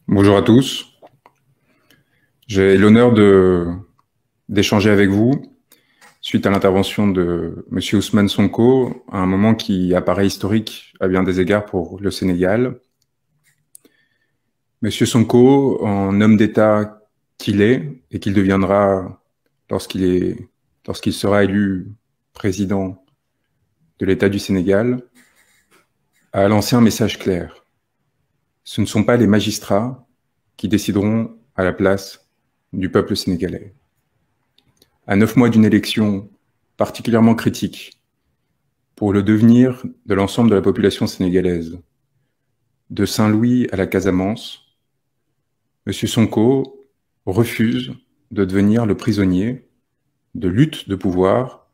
Bonjour à tous. J'ai l'honneur d'échanger avec vous suite à l'intervention de Monsieur Ousmane Sonko, à un moment qui apparaît historique à bien des égards pour le Sénégal. Monsieur Sonko, en homme d'État qu'il est et qu'il deviendra lorsqu'il sera élu président de l'État du Sénégal, a lancé un message clair. Ce ne sont pas les magistrats qui décideront à la place du peuple sénégalais. À 9 mois d'une élection particulièrement critique pour le devenir de l'ensemble de la population sénégalaise, de Saint-Louis à la Casamance, M. Sonko refuse de devenir le prisonnier de lutte de pouvoir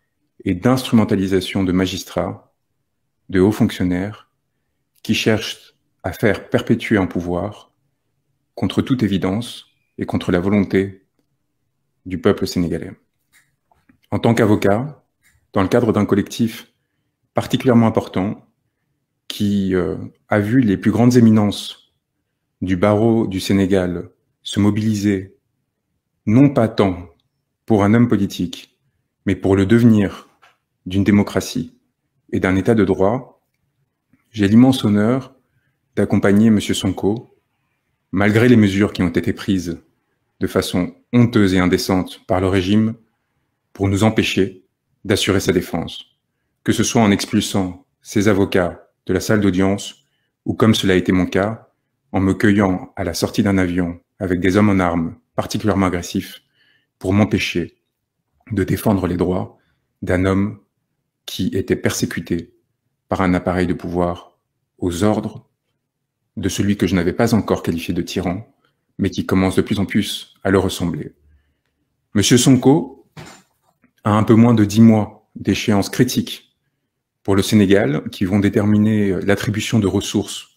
et d'instrumentalisation de magistrats, de hauts fonctionnaires qui cherchent à faire perpétuer un pouvoir contre toute évidence et contre la volonté du peuple sénégalais. En tant qu'avocat, dans le cadre d'un collectif particulièrement important qui a vu les plus grandes éminences du barreau du Sénégal se mobiliser, non pas tant pour un homme politique, mais pour le devenir d'une démocratie et d'un état de droit, j'ai l'immense honneur d'accompagner M. Sonko, malgré les mesures qui ont été prises de façon honteuse et indécente par le régime pour nous empêcher d'assurer sa défense, que ce soit en expulsant ses avocats de la salle d'audience ou, comme cela a été mon cas, en me cueillant à la sortie d'un avion avec des hommes en armes particulièrement agressifs pour m'empêcher de défendre les droits d'un homme qui était persécuté par un appareil de pouvoir aux ordres de celui que je n'avais pas encore qualifié de tyran, mais qui commence de plus en plus à le ressembler. Monsieur Sonko a un peu moins de 10 mois d'échéance critique pour le Sénégal, qui vont déterminer l'attribution de ressources,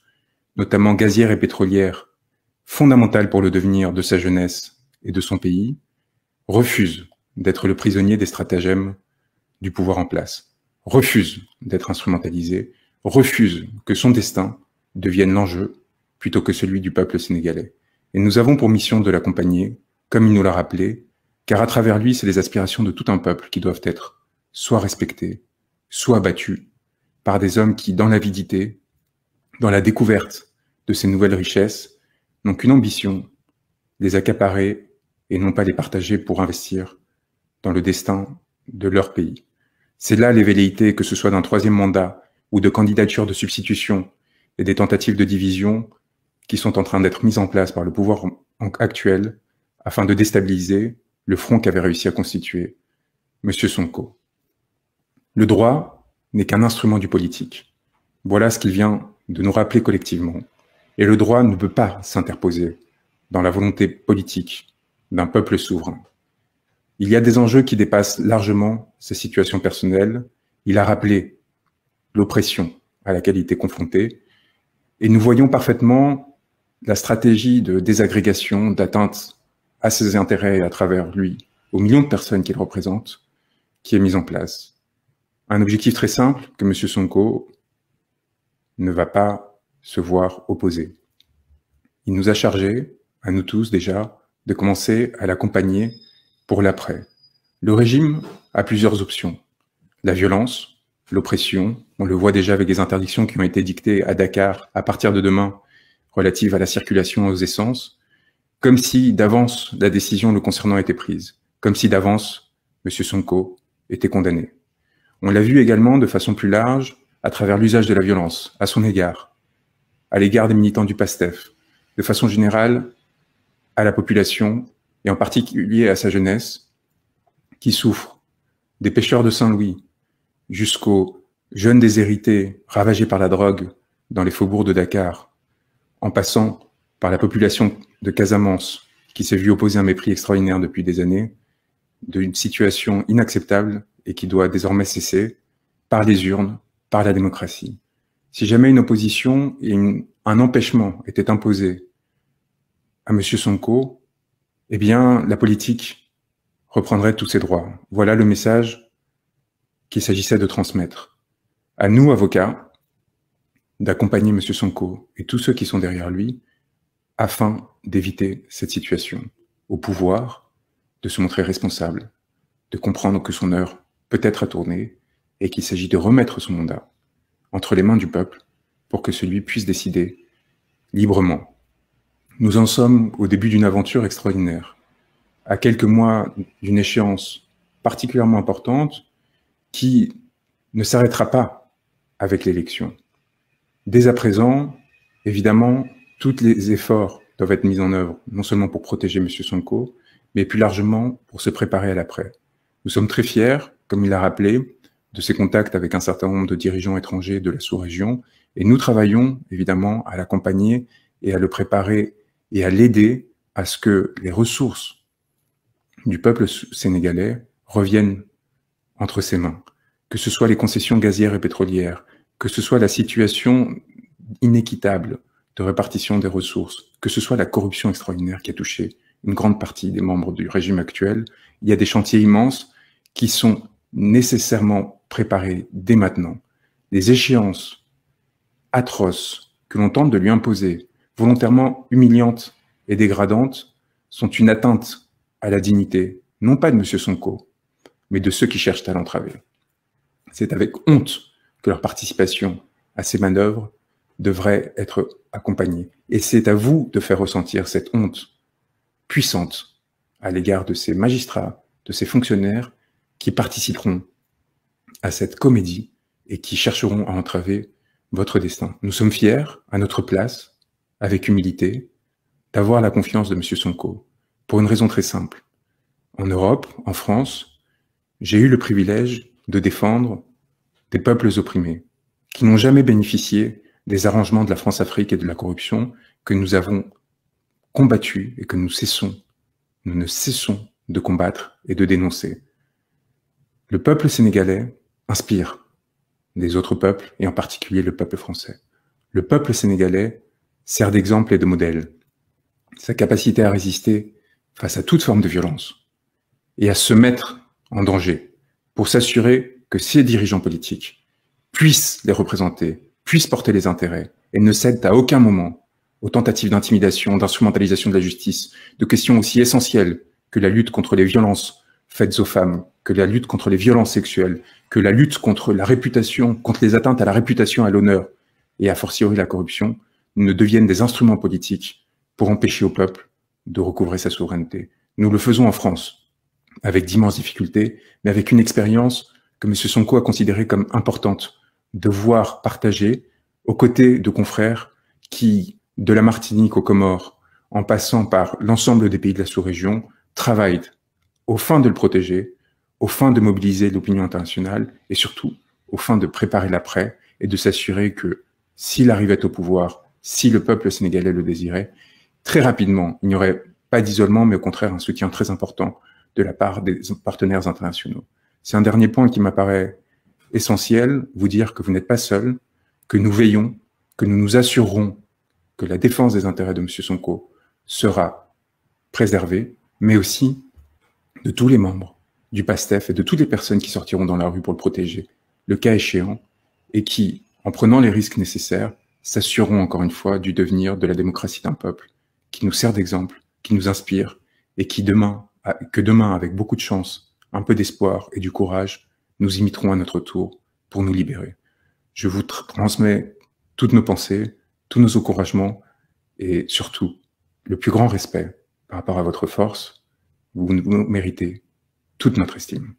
notamment gazières et pétrolières, fondamentales pour le devenir de sa jeunesse et de son pays, refuse d'être le prisonnier des stratagèmes du pouvoir en place, refuse d'être instrumentalisé, refuse que son destin devienne l'enjeu plutôt que celui du peuple sénégalais. Et nous avons pour mission de l'accompagner, comme il nous l'a rappelé, car à travers lui, c'est les aspirations de tout un peuple qui doivent être soit respectées, soit abattues par des hommes qui, dans l'avidité, dans la découverte de ces nouvelles richesses, n'ont qu'une ambition, les accaparer et non pas les partager pour investir dans le destin de leur pays. C'est là les velléités, que ce soit d'un troisième mandat ou de candidatures de substitution et des tentatives de division qui sont en train d'être mises en place par le pouvoir actuel afin de déstabiliser le front qu'avait réussi à constituer M. Sonko. Le droit n'est qu'un instrument du politique. Voilà ce qu'il vient de nous rappeler collectivement. Et le droit ne peut pas s'interposer dans la volonté politique d'un peuple souverain. Il y a des enjeux qui dépassent largement sa situation personnelle. Il a rappelé l'oppression à laquelle il était confronté. Et nous voyons parfaitement la stratégie de désagrégation, d'atteinte à ses intérêts à travers lui, aux millions de personnes qu'il représente, qui est mise en place. Un objectif très simple que M. Sonko ne va pas se voir opposer. Il nous a chargé, à nous tous déjà, de commencer à l'accompagner pour l'après. Le régime a plusieurs options. La violence, l'oppression, on le voit déjà avec les interdictions qui ont été dictées à Dakar à partir de demain relatives à la circulation aux essences, comme si d'avance la décision le concernant était prise, comme si d'avance M. Sonko était condamné. On l'a vu également de façon plus large à travers l'usage de la violence à son égard, à l'égard des militants du PASTEF, de façon générale à la population et en particulier à sa jeunesse qui souffre, des pêcheurs de Saint-Louis jusqu'aux jeunes déshérités ravagés par la drogue dans les faubourgs de Dakar, en passant par la population de Casamance qui s'est vue opposer un mépris extraordinaire depuis des années, d'une situation inacceptable et qui doit désormais cesser par les urnes, par la démocratie. Si jamais une opposition et un empêchement étaient imposés à M. Sonko, eh bien, la politique reprendrait tous ses droits. Voilà le message qu'il s'agissait de transmettre. À nous, avocats, d'accompagner M. Sonko et tous ceux qui sont derrière lui afin d'éviter cette situation. Au pouvoir, de se montrer responsable, de comprendre que son heure peut être tournée et qu'il s'agit de remettre son mandat entre les mains du peuple pour que celui puisse décider librement. Nous en sommes au début d'une aventure extraordinaire, à quelques mois d'une échéance particulièrement importante qui ne s'arrêtera pas avec l'élection. Dès à présent, évidemment, tous les efforts doivent être mis en œuvre, non seulement pour protéger M. Sonko, mais plus largement pour se préparer à l'après. Nous sommes très fiers, comme il l'a rappelé, de ses contacts avec un certain nombre de dirigeants étrangers de la sous-région, et nous travaillons évidemment à l'accompagner et à le préparer et à l'aider à ce que les ressources du peuple sénégalais reviennent entre ses mains, que ce soit les concessions gazières et pétrolières, que ce soit la situation inéquitable de répartition des ressources, que ce soit la corruption extraordinaire qui a touché une grande partie des membres du régime actuel. Il y a des chantiers immenses qui sont nécessairement préparés dès maintenant. Les échéances atroces que l'on tente de lui imposer, volontairement humiliantes et dégradantes, sont une atteinte à la dignité, non pas de M. Sonko, mais de ceux qui cherchent à l'entraver. C'est avec honte que leur participation à ces manœuvres devrait être accompagnée. Et c'est à vous de faire ressentir cette honte puissante à l'égard de ces magistrats, de ces fonctionnaires qui participeront à cette comédie et qui chercheront à entraver votre destin. Nous sommes fiers, à notre place, avec humilité, d'avoir la confiance de M. Sonko, pour une raison très simple. En Europe, en France, j'ai eu le privilège de défendre des peuples opprimés, qui n'ont jamais bénéficié des arrangements de la France-Afrique et de la corruption que nous avons combattus et que nous ne cessons de combattre et de dénoncer. Le peuple sénégalais inspire les autres peuples, et en particulier le peuple français. Le peuple sénégalais sert d'exemple et de modèle. Sa capacité à résister face à toute forme de violence et à se mettre en danger pour s'assurer que ces dirigeants politiques puissent les représenter, puissent porter les intérêts et ne cèdent à aucun moment aux tentatives d'intimidation, d'instrumentalisation de la justice, de questions aussi essentielles que la lutte contre les violences faites aux femmes, que la lutte contre les violences sexuelles, que la lutte contre la réputation, contre les atteintes à la réputation, à l'honneur et a fortiori la corruption, ne deviennent des instruments politiques pour empêcher au peuple de recouvrer sa souveraineté. Nous le faisons en France, avec d'immenses difficultés, mais avec une expérience que M. Sonko a considérée comme importante, de voir partager aux côtés de confrères qui, de la Martinique aux Comores, en passant par l'ensemble des pays de la sous-région, travaillent aux fins de le protéger, aux fins de mobiliser l'opinion internationale et surtout aux fins de préparer l'après et de s'assurer que s'il arrivait au pouvoir, si le peuple sénégalais le désirait, très rapidement, il n'y aurait pas d'isolement, mais au contraire un soutien très important de la part des partenaires internationaux. C'est un dernier point qui m'apparaît essentiel, vous dire que vous n'êtes pas seul, que nous veillons, que nous nous assurerons que la défense des intérêts de M. Sonko sera préservée, mais aussi de tous les membres du PASTEF et de toutes les personnes qui sortiront dans la rue pour le protéger, le cas échéant, et qui, en prenant les risques nécessaires, s'assureront encore une fois du devenir de la démocratie d'un peuple qui nous sert d'exemple, qui nous inspire, et qui demain, avec beaucoup de chance, un peu d'espoir et du courage, nous imiterons à notre tour pour nous libérer. Je vous transmets toutes nos pensées, tous nos encouragements, et surtout, le plus grand respect par rapport à votre force. Vous méritez toute notre estime.